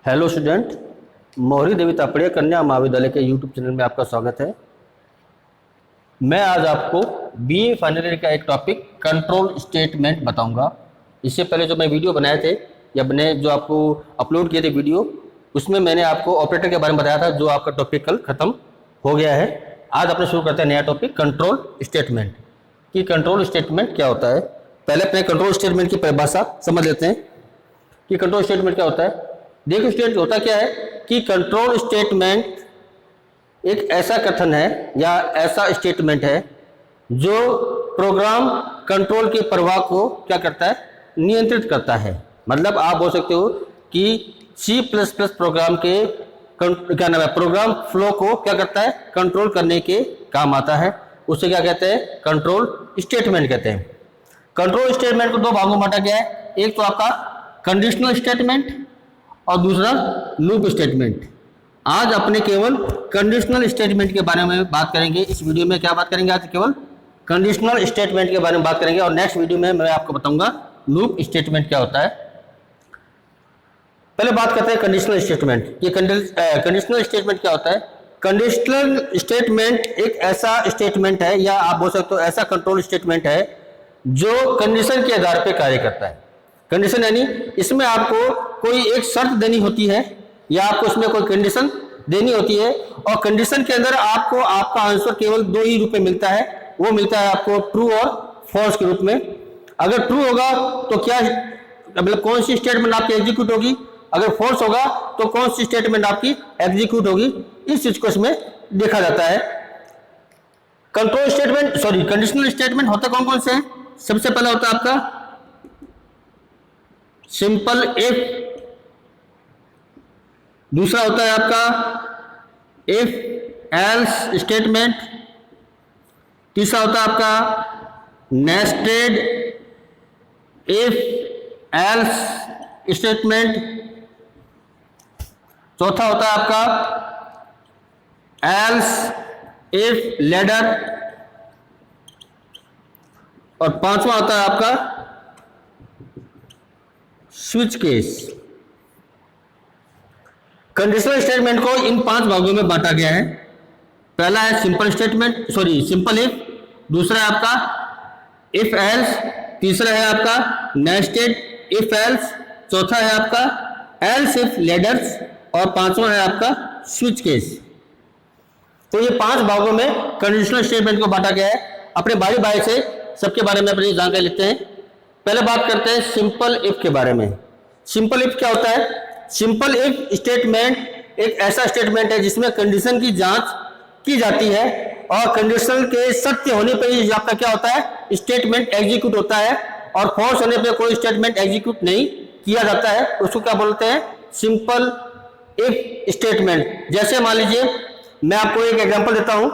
Hello student, मोहरी देवी तापड़िया कन्या महाविद्यालय के यूट्यूब चैनल में आपका स्वागत है। मैं आज आपको बीए फाइनल ईयर का एक टॉपिक कंट्रोल स्टेटमेंट बताऊंगा। इससे पहले जो मैं वीडियो बनाए थे या मैंने जो आपको अपलोड किए थे वीडियो, उसमें मैंने आपको ऑपरेटर के बारे में बताया था, जो आपका टॉपिक कल ख़त्म हो गया है। आज अपने शुरू करते हैं नया टॉपिक कंट्रोल स्टेटमेंट। कि कंट्रोल स्टेटमेंट क्या होता है। पहले अपने कंट्रोल स्टेटमेंट की परिभाषा समझ लेते हैं कि कंट्रोल स्टेटमेंट क्या होता है। देखो स्टूडेंट, होता क्या है कि कंट्रोल स्टेटमेंट एक ऐसा कथन है या ऐसा स्टेटमेंट है जो प्रोग्राम कंट्रोल के प्रवाह को क्या करता है, नियंत्रित करता है। मतलब आप बोल सकते हो कि C++ प्रोग्राम के क्या नाम है, प्रोग्राम फ्लो को क्या करता है, कंट्रोल करने के काम आता है। उसे क्या कहते हैं, कंट्रोल स्टेटमेंट कहते हैं। कंट्रोल स्टेटमेंट को दो भागों में बांटा गया है। एक तो आपका कंडीशनल स्टेटमेंट और दूसरा लूप स्टेटमेंट। आज अपने केवल कंडीशनल स्टेटमेंट के बारे में बात करेंगे। इस वीडियो में क्या बात करेंगे, आज केवल कंडीशनल स्टेटमेंट के बारे में बात करेंगे और नेक्स्ट वीडियो में मैं आपको बताऊंगा लूप स्टेटमेंट क्या होता है। पहले बात करते हैं कंडीशनल स्टेटमेंट। ये कंडीशनल स्टेटमेंट क्या होता है। कंडीशनल स्टेटमेंट एक ऐसा स्टेटमेंट है या आप बोल सकते हो ऐसा कंट्रोल स्टेटमेंट है जो कंडीशन के आधार पर कार्य करता है। कंडीशन यानी इसमें आपको कोई एक शर्त देनी होती है या आपको इसमें कोई कंडीशन देनी होती है और कंडीशन के अंदर आपको आपका आंसर केवल दो ही रूप में मिलता है। वो मिलता है आपको ट्रू और फॉल्स के रूप में। अगर ट्रू होगा तो क्या मतलब कौन सी स्टेटमेंट आपकी एग्जीक्यूट होगी, अगर फॉल्स होगा तो कौन सी स्टेटमेंट आपकी एग्जीक्यूट होगी। इस चीज को इसमें देखा जाता है। कंट्रोल स्टेटमेंट कंडीशनल स्टेटमेंट होता कौन कौन से हैं। सबसे पहला होता है आपका सिंपल इफ, दूसरा होता है आपका इफ एल्स स्टेटमेंट, तीसरा होता है आपका नेस्टेड इफ एल्स स्टेटमेंट, चौथा होता है आपका एल्स इफ लैडर और पांचवा होता है आपका स्विच केस। कंडीशनल स्टेटमेंट को इन पांच भागों में बांटा गया है। पहला है सिंपल इफ, दूसरा है आपका इफ एल्स, तीसरा है आपका नेस्टेड इफ एल्स, चौथा है आपका एल्स इफ लैडर्स और पांचवा है आपका स्विच केस। तो ये पांच भागों में कंडीशनल स्टेटमेंट को बांटा गया है। अपने बारी बारी से सबके बारे में अपनी जानकारी लेते हैं। पहले बात करते हैं सिंपल इफ के बारे में। सिंपल इफ क्या होता है। सिंपल इफ स्टेटमेंट एक ऐसा स्टेटमेंट है जिसमें कंडीशन की जांच की जाती है और कंडीशन के सत्य होने पर ही आपका क्या होता है, स्टेटमेंट एग्जीक्यूट होता है और फॉल्स होने पर कोई स्टेटमेंट एग्जीक्यूट नहीं किया जाता है। उसको क्या बोलते हैं, सिंपल इफ स्टेटमेंट। जैसे मान लीजिए मैं आपको एक एग्जांपल देता हूं।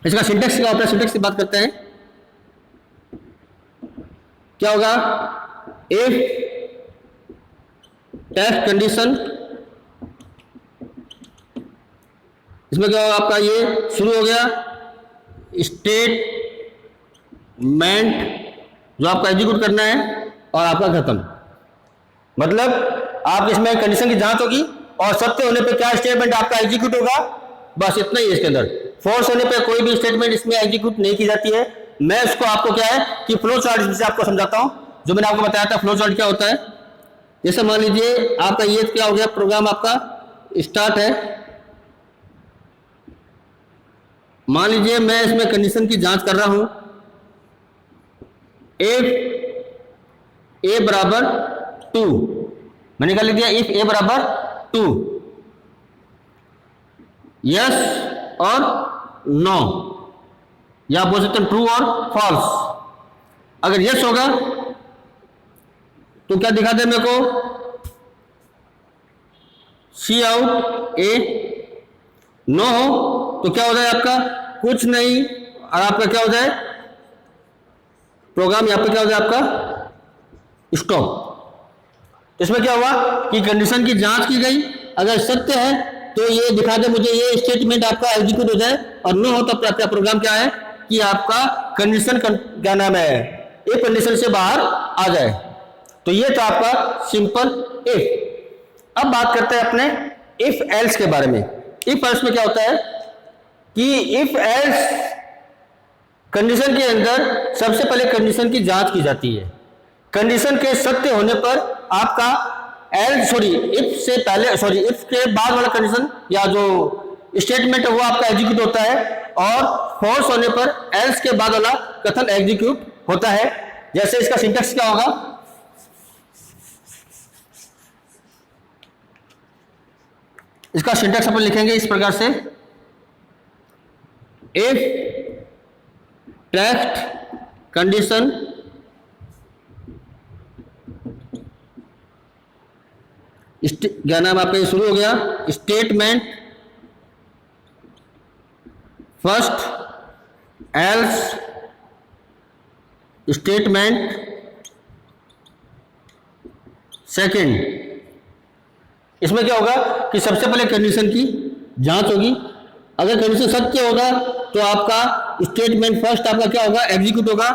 इसका सिंटेक्स क्या होता है, सिंटेक्स की बात करते हैं। क्या होगा, इफ टेस्ट कंडीशन, इसमें क्या होगा आपका, ये शुरू हो गया स्टेटमेंट जो आपका एग्जीक्यूट करना है और आपका खत्म। मतलब आप इसमें कंडीशन की जांच होगी और सत्य होने पे क्या स्टेटमेंट आपका एग्जीक्यूट होगा, बस इतना ही है इसके अंदर। फॉल्स होने पे कोई भी स्टेटमेंट इसमें एग्जीक्यूट नहीं की जाती है। मैं इसको आपको क्या है कि फ्लो चार्ट से आपको समझाता हूं, जो मैंने आपको बताया था फ्लो चार्ट क्या होता है। जैसे मान लीजिए आपका ये क्या हो गया, प्रोग्राम आपका स्टार्ट है। मान लीजिए मैं इसमें कंडीशन की जांच कर रहा हूं, इफ ए बराबर 2, मैंने क्या लिख दिया, इफ ए बराबर 2, यस और नो, या बोल सकते हैं ट्रू और फॉल्स। अगर यस होगा तो क्या दिखा दे मेरे को, सी आउट ए। नो हो तो क्या हो जाए आपका, कुछ नहीं, और आपका क्या हो जाए, प्रोग्राम यहां पर क्या हो जाए आपका स्टॉप। इसमें क्या हुआ कि कंडीशन की जांच की गई, अगर सत्य है तो ये दिखा दे मुझे, ये स्टेटमेंट आपका एग्जीक्यूट हो जाए, और नो हो तो आपका प्रोग्राम क्या है कि आपका कंडीशन क्या नाम है, एक कंडीशन से बाहर आ जाए। तो ये था आपका सिंपल इफ। अब बात करते हैं अपने इफ एल्स के बारे में। इफ एल्स में क्या होता है कि इफ एल्स कंडीशन के अंदर सबसे पहले कंडीशन की जांच की जाती है। कंडीशन के सत्य होने पर आपका इफ के बाद वाला कंडीशन या जो स्टेटमेंट है वो आपका एग्जीक्यूट होता है, और फॉल्स होने पर एल्स के बाद वाला कथन एग्जीक्यूट होता है। जैसे इसका सिंटैक्स क्या होगा, इसका सिंटैक्स अपन लिखेंगे इस प्रकार से, इफ टेक्स्ट कंडीशन क्या नाम आपका शुरू हो गया, statement first else statement second. इसमें क्या होगा कि सबसे पहले कंडीशन की जांच होगी। अगर कंडीशन सत्य होगा तो आपका स्टेटमेंट फर्स्ट आपका क्या होगा, एग्जीक्यूट होगा।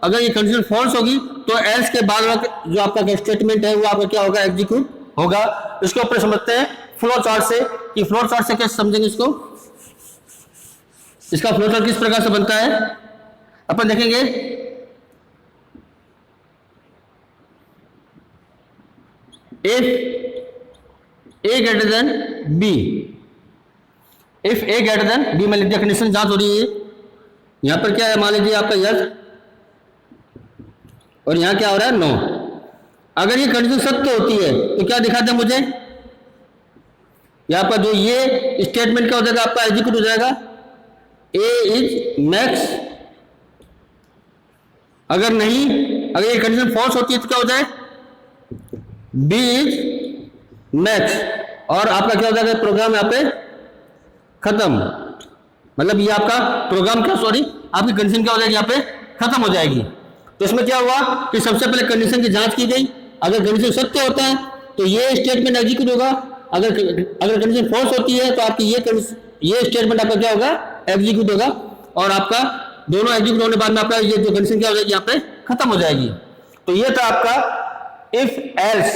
अगर ये कंडीशन फॉल्स होगी तो एल्स के बाद जो आपका स्टेटमेंट है वो आपका क्या होगा, एग्जीक्यूट होगा। इसके ऊपर समझते हैं फ्लो चार्ट से, कि फ्लो चार्ट से कैसे समझेंगे इसको। इसका फ्लो चार्ट किस प्रकार से बनता है अपन देखेंगे। If a greater than b, if a greater than b में लिख दिया, कंडीशन जांच हो रही है। यहां पर क्या है, मान लीजिए आपका यस, और यहां क्या हो रहा है, नो। अगर ये कंडीशन सत्य होती है तो क्या दिखाते हैं मुझे, यहां पर जो ये स्टेटमेंट क्या हो जाएगा, आपका एग्जीक्यूट हो जाएगा, ए इज मैक्स। अगर नहीं, अगर ये कंडीशन फॉल्स होती है तो क्या हो जाए, बी इज मैक्स, और आपका क्या हो जाएगा, प्रोग्राम यहाँ पे खत्म। मतलब ये आपका प्रोग्राम क्या, सॉरी आपकी कंडीशन क्या हो जाएगी, यहाँ पे खत्म हो जाएगी। तो इसमें क्या हुआ कि सबसे पहले कंडीशन की जांच की गई। अगर कंडीशन सत्य होता है तो ये स्टेटमेंट एग्जीक्यूट होगा। अगर कंडीशन फॉल्स होती है तो आपकी ये स्टेटमेंट आपका क्या होगा, एग्जीक्यूट होगा, और आपका दोनों एग्जीक्यूट होने बाद में आपका ये जो कंडीशन क्या हो जाएगी, यहाँ पे खत्म हो जाएगी। तो ये था आपका इफ एल्स।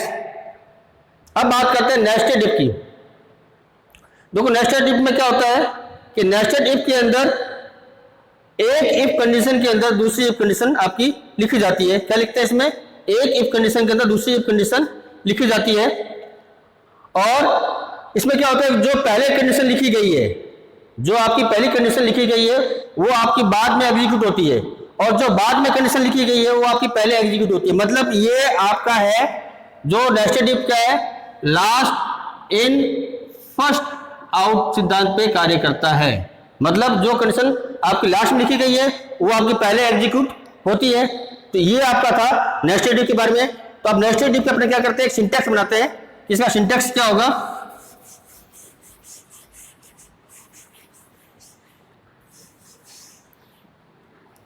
अब बात करते हैं नेस्टेड इफ की। देखो नेस्टेड इफ में क्या होता है कि नेस्टेड इफ के अंदर एक इफ कंडीशन के अंदर दूसरी इफ कंडीशन आपकी लिखी जाती है। क्या लिखते हैं इसमें, एक इफ कंडीशन के अंदर दूसरी इफ कंडीशन लिखी जाती है। और इसमें क्या होता है, जो पहले कंडीशन लिखी गई है, जो आपकी पहली कंडीशन लिखी गई है वो आपकी बाद में एग्जीक्यूट होती है, और जो बाद में कंडीशन लिखी गई है वो आपकी पहले एग्जीक्यूट होती है। मतलब ये आपका है जो नेस्टेड इफ क्या है, लास्ट इन फर्स्ट आउट सिद्धांत पे कार्य करता है। मतलब जो कंडीशन आपकी लास्ट में लिखी गई है वो आपकी पहले एग्जीक्यूट होती है। तो ये आपका था नेस्टेड इफ के बारे में। तो अब नेस्टेड इफ पे अपने क्या करते हैं, एक सिंटैक्स बनाते हैं। इसका सिंटैक्स क्या होगा,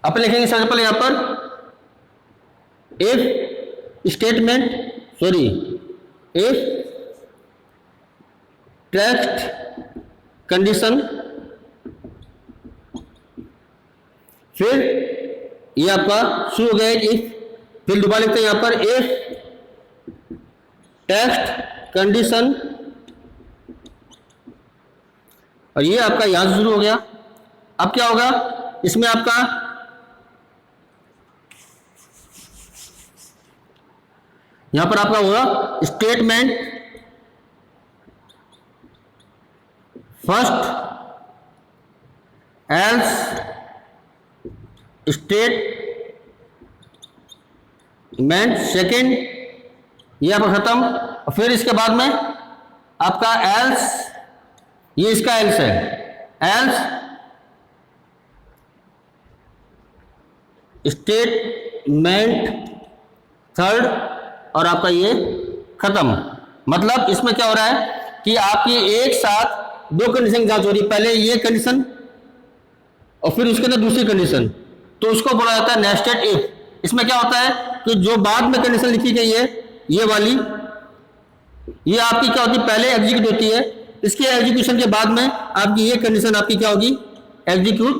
अपन लिखेंगे सबसे पहले यहां पर if statement, sorry if text condition, फिर ये आपका शुरू हो गया इफ, फिर दोबारा लिखते हैं यहां पर इफ टेक्स्ट कंडीशन, और ये आपका यहां से शुरू हो गया। अब क्या होगा इसमें आपका यहां पर आपका होगा statement first else statement second, ये आपका खत्म। और फिर इसके बाद में आपका एल्स, ये इसका एल्स है, एल्स स्टेटमेंट थर्ड, और आपका ये खत्म। मतलब इसमें क्या हो रहा है कि आपकी एक साथ दो कंडीशन की जांच हो रही है, पहले ये कंडीशन और फिर उसके अंदर दूसरी कंडीशन, तो उसको बोला जाता है नेस्टेड इफ। इसमें क्या होता है कि जो बाद में कंडीशन लिखी गई है ये वाली, ये आपकी क्या होती है, पहले एग्जीक्यूट होती है, इसके एग्जीक्यूशन के बाद में आपकी ये कंडीशन आपकी क्या होगी, एग्जीक्यूट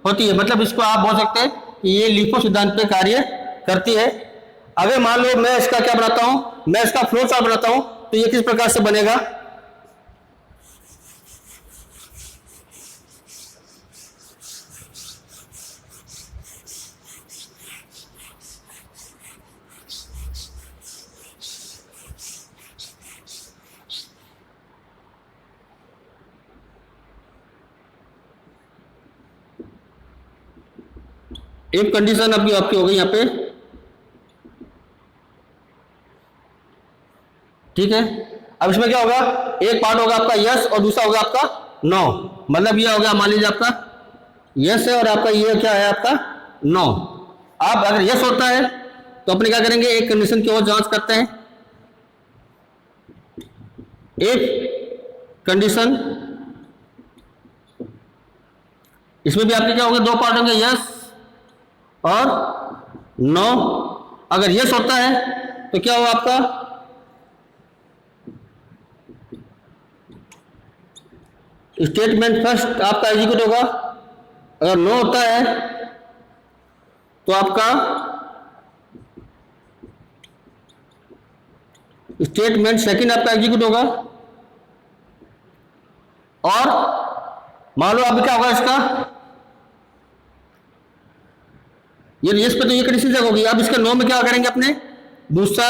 होती है। मतलब इसको आप बोल सकते हैं कि ये लिफो सिद्धांत पे कार्य करती है। अगर मान लो मैं इसका क्या बनाता हूं, मैं इसका फ्लो चार्ट बनाता हूं, तो ये किस प्रकार से बनेगा? इफ कंडीशन आपकी आपकी हो गई यहाँ पे, ठीक है। अब इसमें क्या होगा, एक पार्ट होगा आपका यस और दूसरा होगा आपका नो। मतलब ये हो गया, मान लीजिए आपका यस है और आपका ये क्या है, आपका नो। आप अगर यस होता है तो अपने क्या करेंगे, एक कंडीशन की और जांच करते हैं। इफ कंडीशन, इसमें भी आपके क्या होंगे, दो पार्ट होंगे, यस और नो। अगर यस होता है तो क्या होगा आपका, स्टेटमेंट फर्स्ट आपका एग्जीक्यूट होगा। अगर नो होता है तो आपका स्टेटमेंट सेकंड आपका एग्जीक्यूट होगा। और मान लो अब क्या होगा इसका, ये यस पे तो ये कंडीशन चेक होगी। अब इसका नो में क्या करेंगे, अपने दूसरा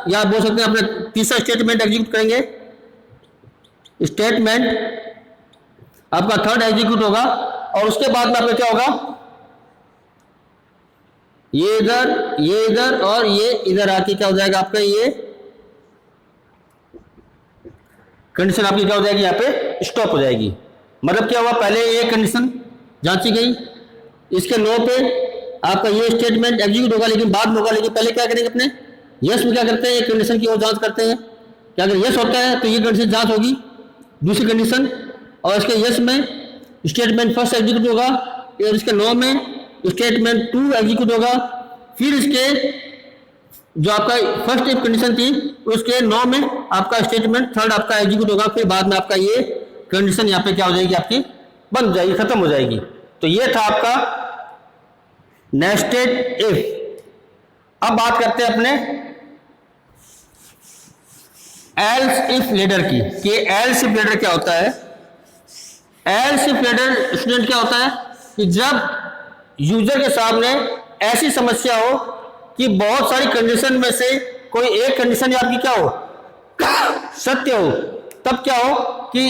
या बोल सकते हैं अपने तीसरा स्टेटमेंट एग्जीक्यूट करेंगे। स्टेटमेंट आपका थर्ड एग्जीक्यूट होगा और उसके बाद में आपका क्या होगा, ये इधर और ये इधर आके क्या हो जाएगा आपका, ये कंडीशन आपकी क्या हो जाएगी, यहाँ पे स्टॉप हो जाएगी। मतलब क्या हुआ, पहले ये कंडीशन जांची गई, इसके नो पे आपका ये स्टेटमेंट एग्जीक्यूट होगा, लेकिन बाद में होगा। लेकिन पहले क्या करेंगे, अपने यस में क्या करते हैं, एक कंडीशन की और जांच करते हैं कि अगर यस होता है तो ये कंडीशन जांच होगी, दूसरी कंडीशन। और इसके यस में स्टेटमेंट फर्स्ट एग्जीक्यूट होगा और इसके नो में स्टेटमेंट टू एग्जीक्यूट होगा। फिर इसके जो आपका फर्स्ट इफ कंडीशन थी उसके नो में आपका स्टेटमेंट थर्ड आपका एग्जीक्यूट होगा। फिर बाद में आपका ये कंडीशन यहाँ पे क्या हो जाएगी, आपकी बन जाएगी, खत्म हो जाएगी। तो ये था आपका नेस्टेड इफ। अब बात करते हैं अपने एल्स इफ लेटर की, कि एल्स इफ लेटर क्या होता है। एल्स इफ लेटर स्टूडेंट क्या होता है कि जब यूजर के सामने ऐसी समस्या हो कि बहुत सारी कंडीशन में से कोई एक कंडीशन आपकी क्या हो, सत्य हो, तब क्या हो कि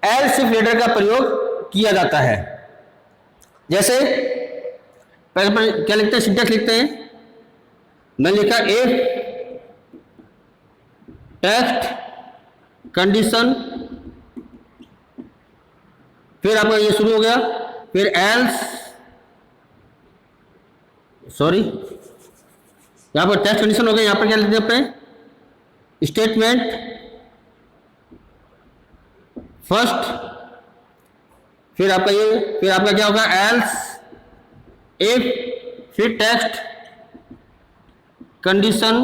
एल्स इफ लेटर का प्रयोग किया जाता है। जैसे पहले क्या लिखते हैं, सिंटेक्स लिखते हैं। मैंने लिखा इफ टेक्स्ट कंडीशन, फिर आपका ये शुरू हो गया, फिर एल्स, सॉरी यहां पर टेक्स्ट कंडीशन हो गया, यहां पर क्या लिखते हैं अपने स्टेटमेंट फर्स्ट, फिर आपका ये, फिर आपका क्या होगा एल्स इफ, फिर टेक्स्ट कंडीशन,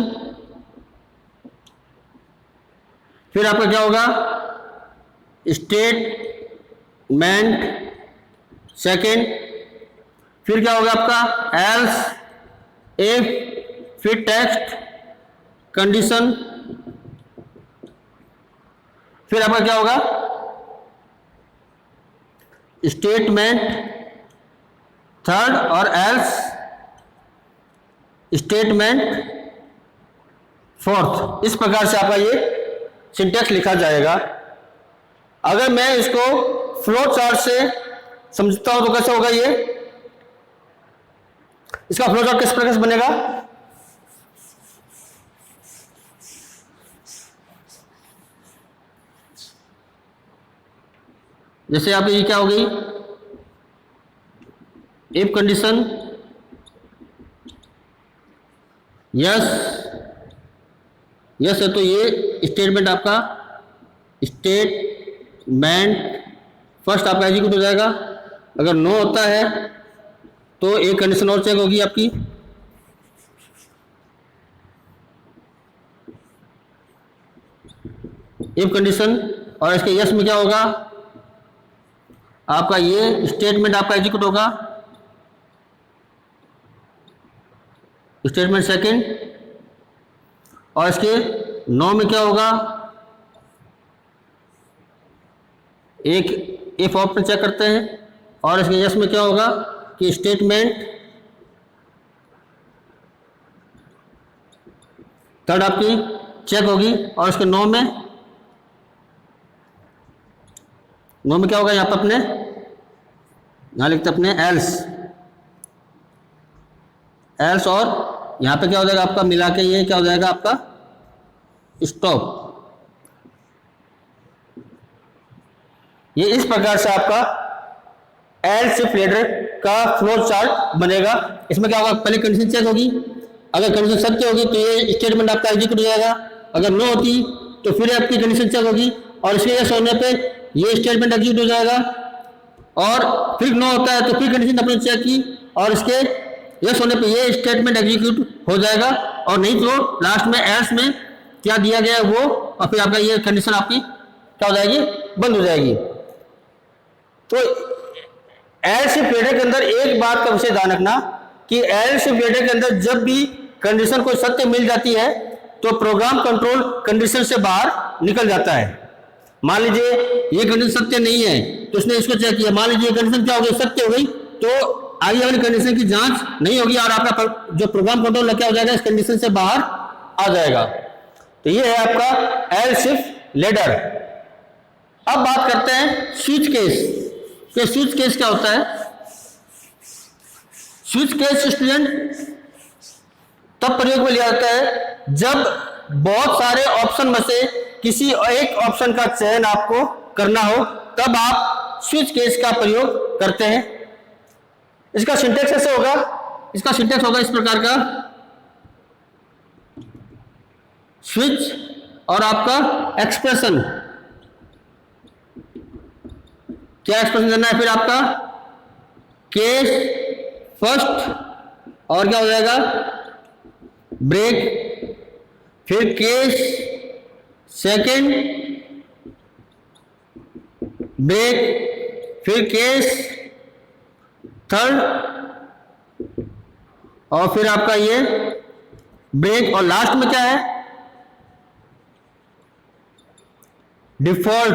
फिर आपका क्या होगा स्टेटमेंट सेकेंड, फिर क्या होगा आपका एल्स इफ, फिर टेक्स्ट कंडीशन, फिर आपका क्या होगा स्टेटमेंट थर्ड और एल्स स्टेटमेंट फोर्थ। इस प्रकार से आपका ये सिंटेक्स लिखा जाएगा। अगर मैं इसको फ्लो चार्ट से समझता हूं तो कैसे होगा, ये इसका फ्लो चार्ट किस प्रकार से बनेगा। जैसे आप ये क्या हो गई, इफ कंडीशन यस है तो ये स्टेटमेंट आपका स्टेटमेंट फर्स्ट आपका एग्जीक्यूट हो जाएगा। अगर नो होता है तो एक कंडीशन और चेक होगी आपकी, इफ कंडीशन, और इसके यस में क्या होगा आपका ये स्टेटमेंट आपका एग्जीक्यूट होगा, स्टेटमेंट सेकंड, और इसके 9 में क्या होगा, एक इफ ऑप्शन चेक करते हैं, और इसके यस में क्या होगा कि स्टेटमेंट थर्ड आपकी चेक होगी, और इसके 9 में क्या होगा, यहाँ पर अपने यहाँ लिखते अपने एल्स, और यहाँ पे क्या हो जाएगा आपका मिला के ये क्या हो जाएगा आपका स्टॉप। ये इस प्रकार से आपका एल्स इफ लेटर का फ्लो चार्ट बनेगा। इसमें क्या होगा, पहले कंडीशन चेक होगी, अगर कंडीशन सत्य होगी तो ये स्टेटमेंट आपका एग्जीक्यूट हो जाएगा, अगर नो होती तो फिर आपकी कंडीशन चेक होगी, और इसके यस होने पे ये स्टेटमेंट एग्जीक्यूट हो जाएगा, और फिर नो होता है तो फिर कंडीशन अपने चेक की, और इसके यस होने पे ये स्टेटमेंट एग्जीक्यूट हो जाएगा, और नहीं तो लास्ट में एल्स में क्या दिया गया है वो, और फिर आपका ये कंडीशन आपकी क्या हो जाएगी, बंद हो जाएगी। तो एल्स इफ लेटर के अंदर एक बात का विशेष ध्यान रखना कि एल्स इफ लेटर के अंदर जब भी कंडीशन कोई सत्य मिल जाती है तो प्रोग्राम कंट्रोल कंडीशन से बाहर निकल जाता है। मान लीजिए ये कंडीशन सत्य नहीं है तो उसने इसको चेक किया, मान लीजिए कंडीशन क्या हो गई, सत्य हो गई, तो आगे वाली कंडीशन की जांच नहीं होगी और आपका जो प्रोग्राम कंट्रोल क्या हो जाएगा, इस कंडीशन से बाहर आ जाएगा। तो ये है आपका एल्स इफ लेटर। अब बात करते हैं स्विच केस। तो स्विच केस क्या होता है? स्विच केस स्टूडेंट तब प्रयोग में लिया जाता है जब बहुत सारे ऑप्शन में से किसी एक ऑप्शन का चयन आपको करना हो, तब आप स्विच केस का प्रयोग करते हैं। इसका सिंटेक्स कैसे होगा? इसका सिंटेक्स होगा इस प्रकार का, स्विच और आपका एक्सप्रेशन, क्या एक्सप्रेशन देना है, फिर आपका केस फर्स्ट और क्या हो जाएगा ब्रेक, फिर केस सेकंड ब्रेक, फिर केस थर्ड और फिर आपका ये ब्रेक, और लास्ट में क्या है डिफॉल्ट।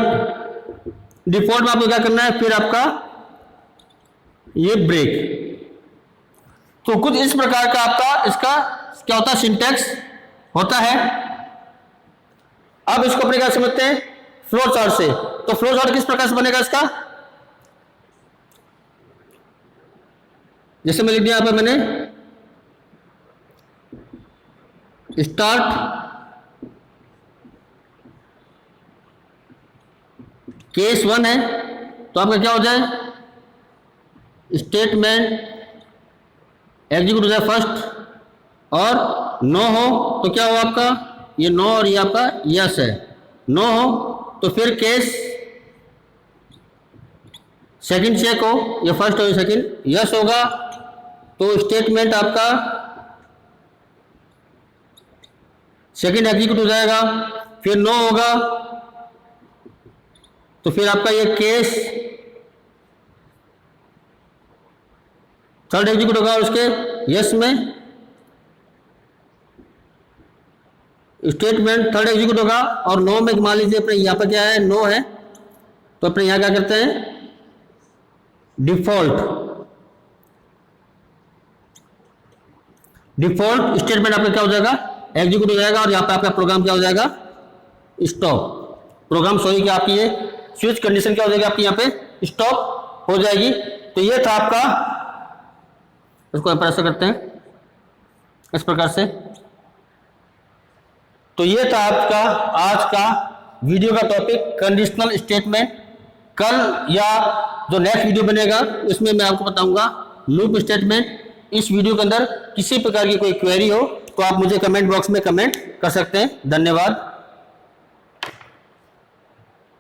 डिफॉल्ट में आपको क्या करना है, फिर आपका ये ब्रेक। तो कुछ इस प्रकार का आपका इसका क्या होता है, सिंटेक्स होता है। अब इसको अपने क्या समझते हैं, फ्लो चार्ट से। तो फ्लो चार्ट किस प्रकार से बनेगा इसका, जैसे मैं लिख दिया यहां पर मैंने स्टार्ट केस 1 है तो आपका क्या हो जाए, स्टेटमेंट एग्जीक्यूट हो जाए फर्स्ट, और नो हो तो क्या हो आपका ये नो और ये आपका यस है। नो हो तो फिर केस सेकंड चेक हो, ये फर्स्ट हो ये सेकंड, यस होगा तो स्टेटमेंट आपका सेकंड एग्जीक्यूट हो जाएगा, फिर नो होगा तो फिर आपका ये केस थर्ड एग्जीक्यूट होगा, और उसके यस में स्टेटमेंट थर्ड एग्जीक्यूट होगा, और नो में मान लीजिए अपने यहाँ पर क्या है नो है तो अपने यहाँ क्या करते हैं डिफॉल्ट। डिफॉल्ट स्टेटमेंट आपका क्या हो जाएगा एग्जीक्यूट हो जाएगा, और यहाँ पे आपका प्रोग्राम क्या हो जाएगा स्टॉप। प्रोग्राम सॉरी क्या आपकी ये स्विच कंडीशन क्या हो जाएगी आपकी यहाँ पे स्टॉप हो जाएगी। तो ये था आपका, इसको ऐसा करते हैं इस प्रकार से। तो ये था आपका आज का वीडियो का टॉपिक कंडीशनल स्टेटमेंट। कल या जो नेक्स्ट वीडियो बनेगा उसमें मैं आपको बताऊंगा लूप स्टेटमेंट। इस वीडियो के अंदर किसी प्रकार की कोई क्वेरी हो तो आप मुझे कमेंट बॉक्स में कमेंट कर सकते हैं। धन्यवाद।